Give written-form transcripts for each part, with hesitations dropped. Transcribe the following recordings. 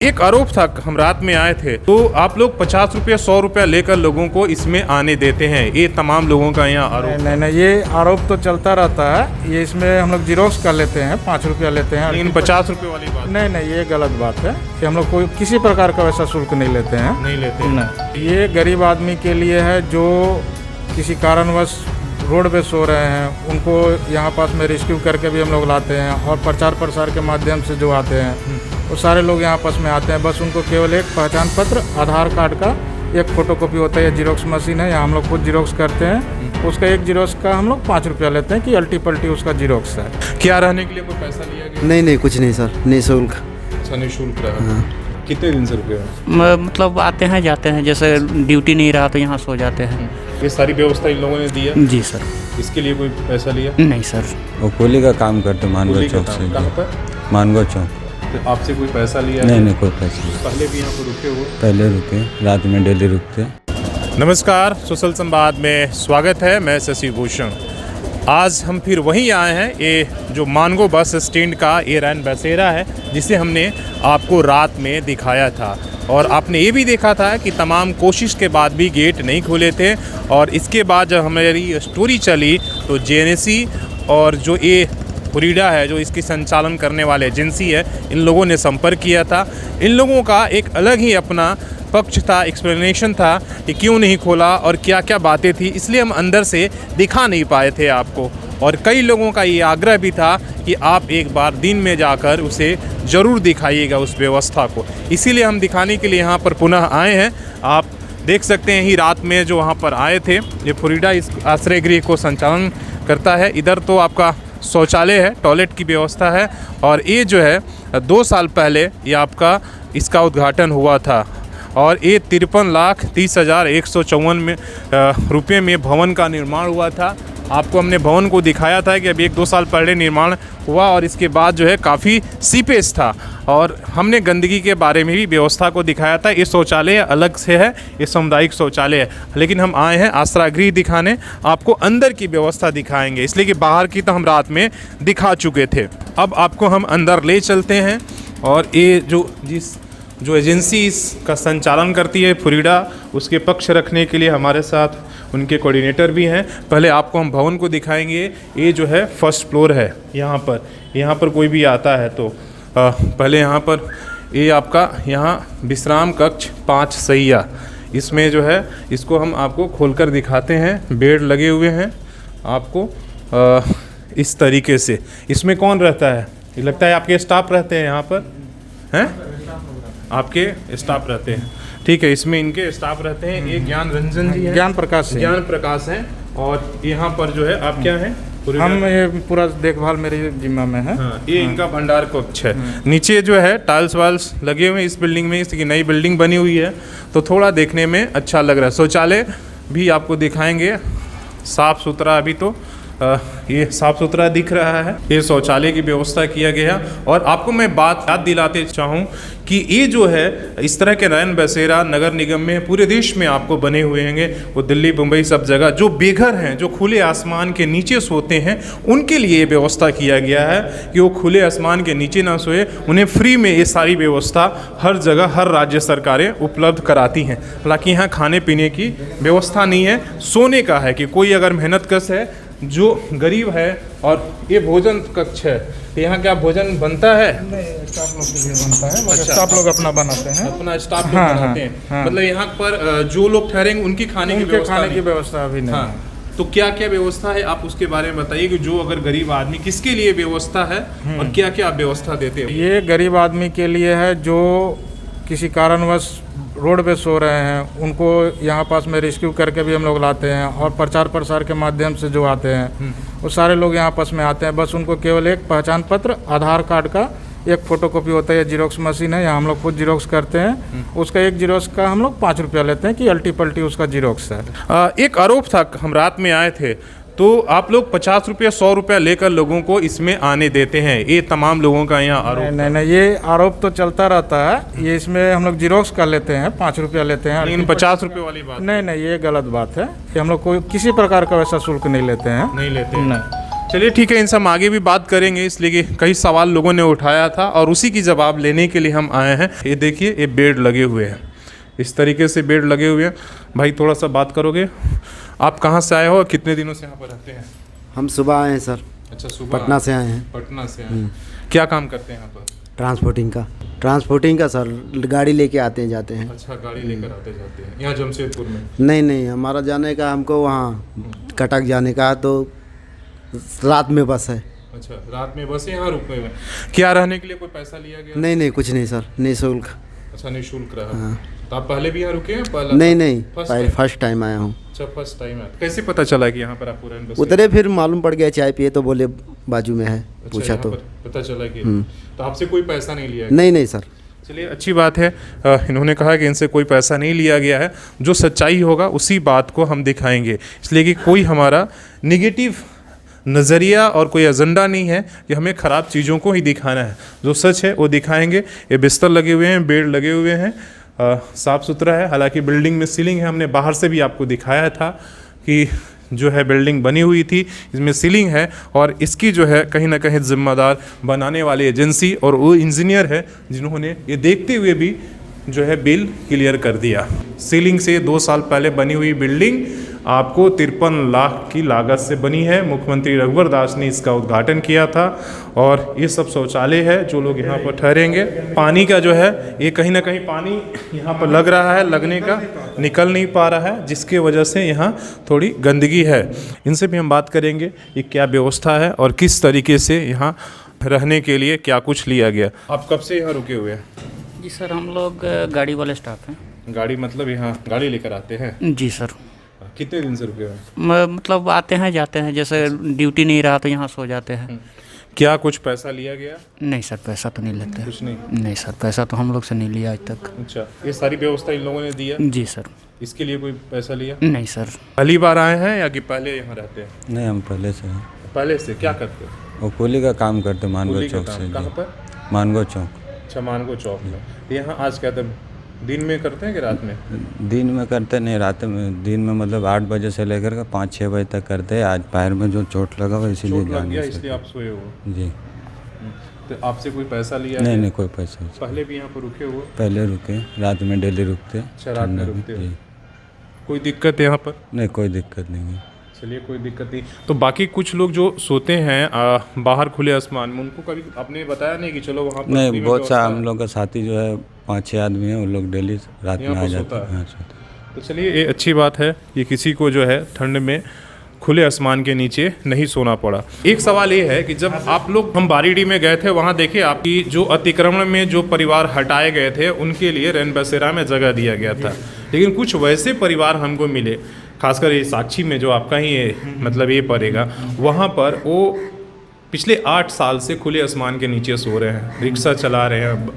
एक आरोप था, हम रात में आए थे तो आप लोग 50 रुपया 100 रुपया लेकर लोगों को इसमें आने देते हैं। ये तमाम लोगों का यहाँ आरोप। नहीं, ये आरोप तो चलता रहता है। ये इसमें हम लोग जीरोक्स कर लेते हैं, 5 रुपया लेते हैं। लेकिन 50 रुपये वाली बात नहीं, ये गलत बात है कि हम लोग कोई किसी प्रकार का वैसा शुल्क नहीं लेते हैं। नहीं लेते नहीं, ये गरीब आदमी के लिए है जो किसी कारणवश रोड पे सो रहे हैं, उनको यहाँ पास में रेस्क्यू करके भी हम लोग लाते हैं। और प्रचार प्रसार के माध्यम से जो आते हैं वो सारे लोग यहाँ पास में आते हैं। बस उनको केवल एक पहचान पत्र, आधार कार्ड का एक फ़ोटोकॉपी होता है। जीरोक्स मशीन है, यहाँ हम लोग खुद जीरोक्स करते हैं। उसका एक जीरोक्स का हम लोग 5 रुपया लेते हैं कि अल्टी पल्टी उसका जीरोक्स है। क्या रहने के लिए कोई पैसा लिया गया? नहीं, कुछ नहीं सर, निःशुल्क। अच्छा, निःशुल्क रहा। कितने दिन से रुके हो? मतलब आते हैं जाते हैं, जैसे ड्यूटी नहीं रहा तो यहाँ सो जाते हैं। ये सारी व्यवस्था इन लोगों ने दी है? जी सर। इसके लिए कोई पैसा लिया? नहीं सर। वो कुली का काम करते मानगो चौक से। कहाँ पर? मानगो चौक। तो आपसे कोई पैसा लिया? नहीं, कोई पैसा नहीं। पहले भी यहाँ पर रुके हो? पहले रुके, रात में डेली रुकते। नमस्कार, सोशल संवाद में स्वागत है। मैं शशि भूषण। आज हम फिर वहीं आए हैं। ये जो मानगो बस स्टैंड का ये रैन बसेरा है जिसे हमने आपको रात में दिखाया था, और आपने ये भी देखा था कि तमाम कोशिश के बाद भी गेट नहीं खोले थे। और इसके बाद जब हमारी स्टोरी चली तो जेएनएसी और जो ये फ्रीडा है, जो इसकी संचालन करने वाले एजेंसी है, इन लोगों ने संपर्क किया था। इन लोगों का एक अलग ही अपना पक्ष था, एक्सप्लेनेशन था कि क्यों नहीं खोला और क्या क्या बातें थी, इसलिए हम अंदर से दिखा नहीं पाए थे आपको। और कई लोगों का ये आग्रह भी था कि आप एक बार दिन में जाकर उसे ज़रूर दिखाइएगा उस व्यवस्था को। इसीलिए हम दिखाने के लिए यहाँ पर पुनः आए हैं। आप देख सकते हैं ही रात में जो वहाँ पर आए थे, ये फ्रीडा इस आश्रय गृह को संचालन करता है। इधर तो आपका शौचालय है, टॉयलेट की व्यवस्था है। और ये जो है 2 साल पहले ये आपका इसका उद्घाटन हुआ था, और ये 53,30,154 रुपये में भवन का निर्माण हुआ था। आपको हमने भवन को दिखाया था कि अभी 1-2 साल पहले निर्माण हुआ, और इसके बाद जो है काफ़ी सीपेज था। और हमने गंदगी के बारे में भी व्यवस्था को दिखाया था। ये शौचालय अलग से है, ये सामुदायिक शौचालय है। लेकिन हम आए हैं आश्रय गृह दिखाने, आपको अंदर की व्यवस्था दिखाएंगे, इसलिए कि बाहर की तो हम रात में दिखा चुके थे। अब आपको हम अंदर ले चलते हैं। और ये जो एजेंसी इसका संचालन करती है फ्रीडा, उसके पक्ष रखने के लिए हमारे साथ उनके कोऑर्डिनेटर भी हैं। पहले आपको हम भवन को दिखाएंगे। ये जो है फर्स्ट फ्लोर है। यहाँ पर कोई भी आता है तो पहले यहाँ पर ये आपका यहाँ विश्राम कक्ष 5 सैया, इसमें जो है इसको हम आपको खोलकर दिखाते हैं। बेड लगे हुए हैं आपको इस तरीके से। इसमें कौन रहता है? ये लगता है आपके स्टाफ रहते हैं यहाँ पर, हैं? आपके स्टाफ रहते हैं, ठीक है। इसमें इनके स्टाफ रहते हैं। ये ज्ञान रंजन जी हैं, ज्ञान प्रकाश हैं। और यहाँ पर जो है आप क्या हैं? हम ये पूरा देखभाल मेरे जिम्मा में है। हाँ, ये इनका भंडार कक्ष है। नीचे जो है टाइल्स वाल्स लगे हुए हैं इस बिल्डिंग में, इसकी नई बिल्डिंग बनी हुई है तो थोड़ा देखने में अच्छा लग रहा है। शौचालय भी आपको दिखाएंगे, साफ़ सुथरा। अभी तो ये साफ़ सुथरा दिख रहा है। ये शौचालय की व्यवस्था किया गया। और आपको मैं बात याद दिलाते चाहूँ कि ये जो है इस तरह के रैन बसेरा नगर निगम में पूरे देश में आपको बने हुए हैं। वो दिल्ली, मुंबई, सब जगह जो बेघर हैं, जो खुले आसमान के नीचे सोते हैं, उनके लिए ये व्यवस्था किया गया है कि वो खुले आसमान के नीचे ना सोए। उन्हें फ्री में ये सारी व्यवस्था हर जगह हर राज्य सरकारें उपलब्ध कराती हैं। हालांकि यहाँ खाने पीने की व्यवस्था नहीं है, सोने का है कि कोई अगर मेहनतकश है, जो गरीब है। और ये भोजन कक्ष है, यहाँ क्या भोजन बनता है? नहीं, स्टाफ लोग के लिए बनता है। अच्छा, स्टाफ लोग अपना बनाते हैं, अपना स्टाफ लोग बनाते हैं। हाँ। मतलब यहाँ पर जो लोग ठहरेंगे उनकी खाने की व्यवस्था अभी नहीं। हाँ। तो क्या क्या व्यवस्था है आप उसके बारे में बताइए कि जो अगर गरीब आदमी, किसके लिए व्यवस्था है और क्या क्या आप व्यवस्था देते हैं? ये गरीब आदमी के लिए है जो किसी कारणवश रोड पे सो रहे हैं, उनको यहाँ पास में रेस्क्यू करके भी हम लोग लाते हैं। और प्रचार प्रसार के माध्यम से जो आते हैं वो सारे लोग यहाँ पास में आते हैं। बस उनको केवल एक पहचान पत्र, आधार कार्ड का एक फ़ोटोकॉपी होता है। जीरोक्स मशीन है, यहाँ हम लोग खुद जीरोक्स करते हैं। उसका एक जीरोक्स का हम लोग 5 रुपया लेते हैं कि अल्टी पल्टी उसका जीरोक्स है। एक आरोप था, हम रात में आए थे तो आप लोग 50 रुपया 100 रुपया लेकर लोगों को इसमें आने देते हैं। ये तमाम लोगों का यहाँ आरोप। नहीं, ये आरोप तो चलता रहता है। ये इसमें हम लोग जीरोक्स कर लेते हैं, 5 रुपया लेते हैं। लेकिन 50 रुपये वाली बात? नहीं, ये गलत बात है कि हम लोग कोई किसी प्रकार का वैसा शुल्क नहीं लेते हैं। नहीं लेते। नहीं। चलिए ठीक है, इनसे हम आगे भी बात करेंगे, इसलिए कि कई सवाल लोगों ने उठाया था और उसी की जवाब लेने के लिए हम आए हैं। ये देखिए, ये बेड लगे हुए हैं, इस तरीके से बेड लगे हुए हैं। भाई थोड़ा सा बात करोगे, आप कहाँ से आए हो और कितने दिनों से यहाँ पर रहते हैं? हम सुबह आए हैं सर, अच्छा, सुबह पटना से आए हैं। पटना से आए। क्या काम करते हैं यहाँ पर? ट्रांसपोर्टिंग का सर, गाड़ी लेके आते हैं जाते हैं। अच्छा, गाड़ी लेकर आते जाते हैं यहाँ जमशेदपुर में? नहीं, हमारा जाने का, हमको वहाँ कटक जाने का, तो रात में बस है। अच्छा, रात में बस यहाँ रुके हुए हैं। क्या रहने के लिए कोई पैसा लिया गया? नहीं, कुछ नहीं सर, निःशुल्क। अच्छा, निःशुल्क रहा। तो आप पहले भी यहाँ रुके हैं? पहला नहीं, फर्स्ट टाइम आया हूँ। अच्छा, फर्स्ट टाइम है। कैसे पता चला कि यहाँ पर आपको रहने बस? उतरे फिर मालूम पड़ गया, चाय पिए तो बोले बाजू में है। अच्छा, पूछा तो पता चला कि तो आपसे कोई पैसा नहीं लिया? नहीं सर। चलिए, अच्छी बात है। इन्होंने कहा कि इनसे कोई पैसा नहीं लिया गया है। जो सच्चाई होगा उसी बात को हम दिखाएंगे, इसलिए कि कोई हमारा निगेटिव नज़रिया और कोई एजेंडा नहीं है कि हमें ख़राब चीज़ों को ही दिखाना है। जो सच है वो दिखाएंगे। ये बिस्तर लगे हुए हैं, बेड लगे हुए हैं, साफ़ सुथरा है। हालांकि बिल्डिंग में सीलिंग है, हमने बाहर से भी आपको दिखाया था कि जो है बिल्डिंग बनी हुई थी, इसमें सीलिंग है और इसकी जो है कहीं ना कहीं ज़िम्मेदार बनाने वाली एजेंसी और वो इंजीनियर है जिन्होंने ये देखते हुए भी जो है बिल क्लियर कर दिया। सीलिंग से 2 साल पहले बनी हुई बिल्डिंग आपको 53 लाख की लागत से बनी है। मुख्यमंत्री रघुवर दास ने इसका उद्घाटन किया था और ये सब शौचालय है जो लोग यहाँ पर ठहरेंगे। पानी का जो है ये कहीं ना कहीं पानी यहाँ पर लग रहा है, लगने का निकल नहीं पा रहा है, जिसके वजह से यहाँ थोड़ी गंदगी है। इनसे भी हम बात करेंगे ये क्या व्यवस्था है और किस तरीके से यहाँ रहने के लिए क्या कुछ लिया गया। आप कब से यहाँ रुके हुए हैं? जी सर, हम लोग गाड़ी वाले स्टाफ हैं। गाड़ी मतलब यहाँ गाड़ी लेकर आते हैं? जी सर। कितने दिन से रुके हुए हैं? मतलब आते हैं जाते हैं, जैसे ड्यूटी नहीं रहा तो यहाँ सो जाते हैं। क्या कुछ पैसा लिया गया? नहीं सर, पैसा तो नहीं लेते। कुछ नहीं? नहीं सर, पैसा तो हम लोग से नहीं लिया आज तक। अच्छा, ये सारी व्यवस्था इन लोगों ने दिया? जी सर। इसके लिए कोई पैसा लिया? नहीं सर। पहली बार आए हैं या कि पहले यहाँ रहते हैं? नहीं, हम पहले से हैं। पहले से क्या करते हैं? वो कुली का काम करते मानगो कुली का चौक काम। से। कहाँ पर? मानगो चौक। अच्छा, मानगो चौक में। यहाँ आज क्या था, दिन में करते हैं कि रात में? दिन में करते नहीं, रात में। दिन में मतलब 8 बजे से लेकर के 5-6 बजे तक करते हैं। आज पैर में जो चोट लगा हुआ इसीलिए चोट लग गया इसलिए आप सोए हो? जी। तो आपसे कोई पैसा लिया? नहीं, कोई पैसा। पहले भी यहाँ पर रुके हुए? पहले रुके, रात में डेली रुकते। अच्छा, रात में रुकते हो। जी। कोई दिक्कत है यहाँ पर? नहीं, कोई दिक्कत नहीं है। चलिए, कोई दिक्कत नहीं। तो बाकी कुछ लोग जो सोते हैं बाहर खुले आसमान में, उनको कभी आपने बताया नहीं कि चलो वहाँ पर? नहीं, बहुत सा हम लोग का साथी जो है 5-6 आदमी हैं, वो लोग डेली रात में आ जाते हैं। हाँ, सोता है। तो चलिए, ये अच्छी बात है कि किसी को जो है ठंड में खुले आसमान के नीचे नहीं सोना पड़ा। एक सवाल ये है कि जब आप लोग हम बारीडी में गए थे, वहाँ देखिए आपकी जो अतिक्रमण में जो परिवार हटाए गए थे उनके लिए रैन बसेरा में जगह दिया गया था, लेकिन कुछ वैसे परिवार हमको मिले, खासकर ये साक्षी में जो आपका ही ये मतलब ये पड़ेगा, वहाँ पर वो पिछले 8 साल से खुले आसमान के नीचे सो रहे हैं, रिक्शा चला रहे हैं,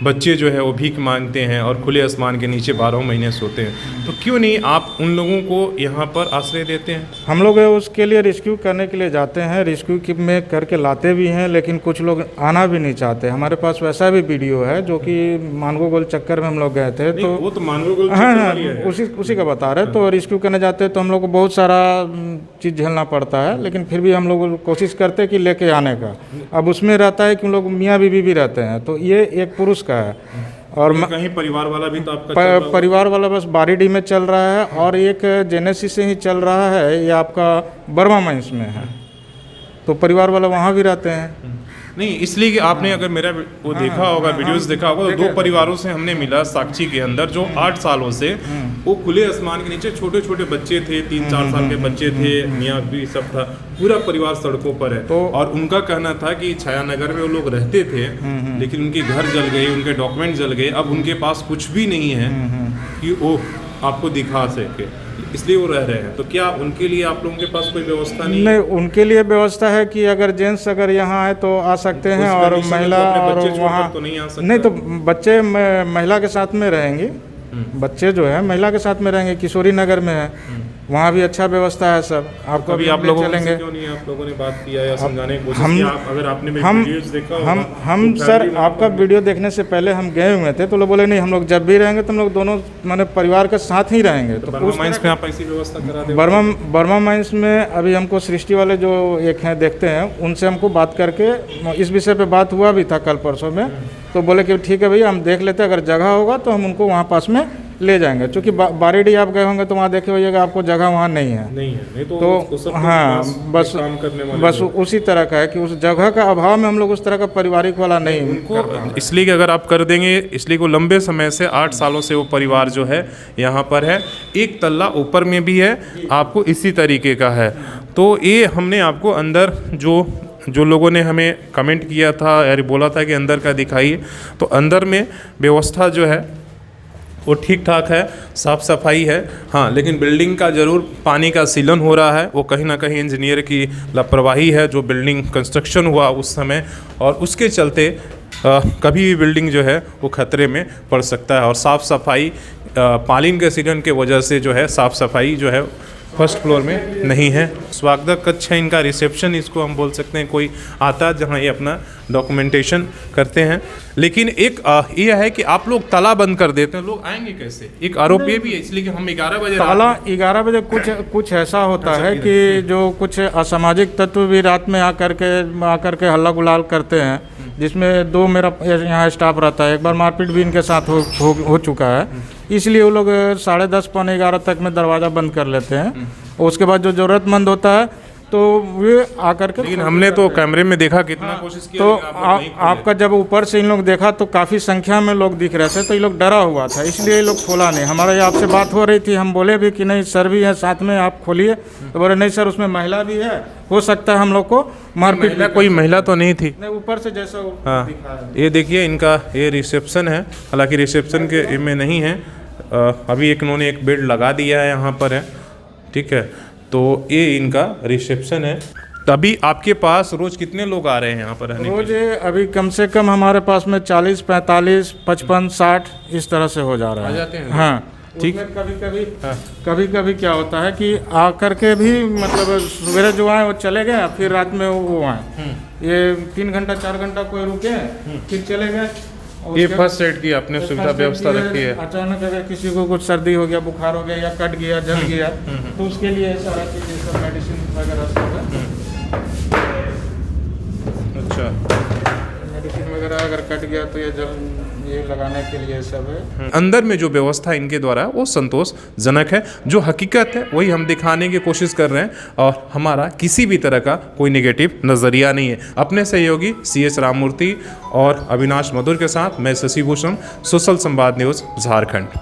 बच्चे जो है वो भीख मांगते हैं और खुले आसमान के नीचे 12 महीने सोते हैं। तो क्यों नहीं आप उन लोगों को यहाँ पर आश्रय देते हैं? हम लोग उसके लिए रेस्क्यू करने के लिए जाते हैं, रेस्क्यू में करके लाते भी हैं, लेकिन कुछ लोग आना भी नहीं चाहते। हमारे पास वैसा भी वीडियो है जो कि मानगो गोल चक्कर में हम लोग गए थे, तो वो तो मानगो गोल हाँ, उसी का बता रहे। तो रेस्क्यू करने जाते हैं तो हम लोग को बहुत सारा चीज़ झेलना पड़ता है, लेकिन फिर भी हम लोग कोशिश करते हैं कि लेके आने का। अब उसमें रहता है कि हम लोग मियाँ बीवी भी रहते हैं, तो ये एक पुरुष का है और कहीं परिवार वाला भी तो आपका परिवार वाला बस बारीडी में चल रहा है और एक जेनेसिस से ही चल रहा है, ये आपका बर्मा माइंस में है, तो परिवार वाला वहाँ भी रहते हैं। नहीं, इसलिए कि आपने अगर मेरा वो देखा होगा, वीडियोस देखा होगा, तो 2 परिवारों से हमने मिला साक्षी के अंदर जो 8 सालों से वो खुले आसमान के नीचे छोटे छोटे बच्चे थे, 3-4 साल के बच्चे थे, मियाँ भी सब था, पूरा परिवार सड़कों पर है। तो और उनका कहना था कि छायानगर में वो लोग रहते थे, लेकिन उनके घर जल गए, उनके डॉक्यूमेंट जल गए, अब उनके पास कुछ भी नहीं है कि वो आपको दिखा सके, इसलिए वो रह रहे हैं। तो क्या उनके लिए आप लोगों के पास कोई व्यवस्था नहीं? नहीं, उनके लिए व्यवस्था है कि अगर जेंट्स अगर यहाँ आए तो आ सकते हैं, और महिला और वहाँ तो नहीं आ सकते। नहीं, तो बच्चे महिला के साथ में रहेंगे, बच्चे जो है महिला के साथ में रहेंगे, किशोरी नगर में है, वहाँ भी अच्छा व्यवस्था है सब। आपको अभी अभी आप हम ले लोगों से चलेंगे। क्यों नहीं आप लोगों ने बात किया या समझाने की कोशिश हम- की? अगर आपने मेरे हम वीडियोस देखा होगा, हम तो सर family में आपका वीडियो देखने से पहले हम गए हुए थे, तो लोग बोले नहीं हम लोग जब भी रहेंगे तो हम लोग दोनों माने परिवार के साथ ही रहेंगे। तो बर्मा उस माइंस तरह में आप ऐसी व्यवस्था करा दे। बर्मा माइंस में अभी हमको सृष्टि वाले जो एक हैं देखते हैं, उनसे हमको बात करके इस विषय पे बात हुआ भी था कल परसों में। तो बोले कि ठीक है भैया हम देख लेते हैं, अगर जगह होगा तो हम उनको वहाँ पास में ले जाएंगे। चूँकि बारीडी आप गए होंगे तो वहाँ देखे होइएगा आपको जगह वहाँ नहीं है। नहीं है, नहीं तो तो उस सब हाँ बस काम करने वाले बस लोग। उसी तरह का है कि उस जगह का अभाव में हम लोग उस तरह का पारिवारिक वाला नहीं उनको इसलिए कि अगर आप कर देंगे, इसलिए को लंबे समय से 8 सालों से वो परिवार जो है यहाँ पर है। एक तल्ला ऊपर में भी है, आपको इसी तरीके का है। तो ये हमने आपको अंदर जो लोगों ने हमें कमेंट किया था यार बोला था कि अंदर का दिखाइए, तो अंदर में व्यवस्था जो है वो ठीक ठाक है, साफ़ सफाई है। हाँ, लेकिन बिल्डिंग का ज़रूर पानी का सीलन हो रहा है, वो कहीं ना कहीं इंजीनियर की लापरवाही है जो बिल्डिंग कंस्ट्रक्शन हुआ उस समय, और उसके चलते कभी भी बिल्डिंग जो है वो खतरे में पड़ सकता है। और साफ़ सफाई पालिन के सीलन के वजह से जो है साफ़ सफाई जो है फर्स्ट फ्लोर में नहीं है। स्वागत कक्ष है इनका, रिसेप्शन इसको हम बोल सकते हैं, कोई आता है जहाँ ये अपना डॉक्यूमेंटेशन करते हैं। लेकिन एक ये है कि आप लोग ताला बंद कर देते हैं, लोग आएंगे कैसे? एक आरोप ये भी है, इसलिए कि हम 11 बजे ताला 11 बजे कुछ ऐसा होता है कि जो कुछ असामाजिक तत्व भी रात में आकर के हल्ला गुलाल करते हैं, जिसमें 2 मेरा यहाँ स्टाफ रहता है। एक बार मारपीट भी इनके साथ हो चुका है। इसलिए वो लोग 10:30 पौने 11 तक में दरवाज़ा बंद कर लेते हैं। उसके बाद जो ज़रूरतमंद होता है तो वे आकर के, लेकिन हमने तो कैमरे में देखा कितना कोशिश किया, तो लेकिन आप लोग नहीं खोले। आपका जब ऊपर से इन लोग देखा तो काफ़ी संख्या में लोग दिख रहे थे, तो ये लोग डरा हुआ था, इसलिए ये लोग खोला नहीं। हमारा ये आपसे बात हो रही थी, हम बोले भी कि नहीं सर भी है साथ में, आप खोलिए। तो बोले नहीं सर उसमें महिला भी है, हो सकता है हम लोग को मारपीट। कोई महिला तो नहीं थी। नहीं, ऊपर से जैसा वो हाँ, दिखा है। ये देखिए इनका ये रिसेप्शन है, हालांकि रिसेप्शन के में नहीं है। अभी इन्होंने एक बेड लगा दिया है यहाँ पर है, ठीक है। तो ये इनका रिसेप्शन है। तभी आपके पास रोज कितने लोग आ रहे हैं यहाँ पर रहने के रोज लिए? अभी कम से कम हमारे पास में 40, 45, 55, 60 इस तरह से हो जा रहा है। आ जाते हैं? हाँ ठीक। कभी कभी क्या होता है कि आकर के भी मतलब सवेरे जो आए वो चले गए, फिर रात में वो आए। ये 3 घंटा 4 घंटा कोई रुके, फिर चले गए। ये फर्स्ट एड की आपने सुविधा व्यवस्था रखी है। अचानक अगर किसी को कुछ सर्दी हो गया, बुखार हो गया या कट गया, जल गया, तो उसके लिए सारा चीज़ सब मेडिसिन वगैरह सब है। अच्छा, मेडिसिन वगैरह अगर कट गया तो ये लगाने के लिए सब है। अंदर में जो व्यवस्था इनके द्वारा है वो संतोषजनक है। जो हकीकत है वही हम दिखाने की कोशिश कर रहे हैं, और हमारा किसी भी तरह का कोई नेगेटिव नज़रिया नहीं है। अपने सहयोगी CS राममूर्ति और अविनाश मधुर के साथ मैं शशि भूषण, सोशल संवाद न्यूज़ झारखंड।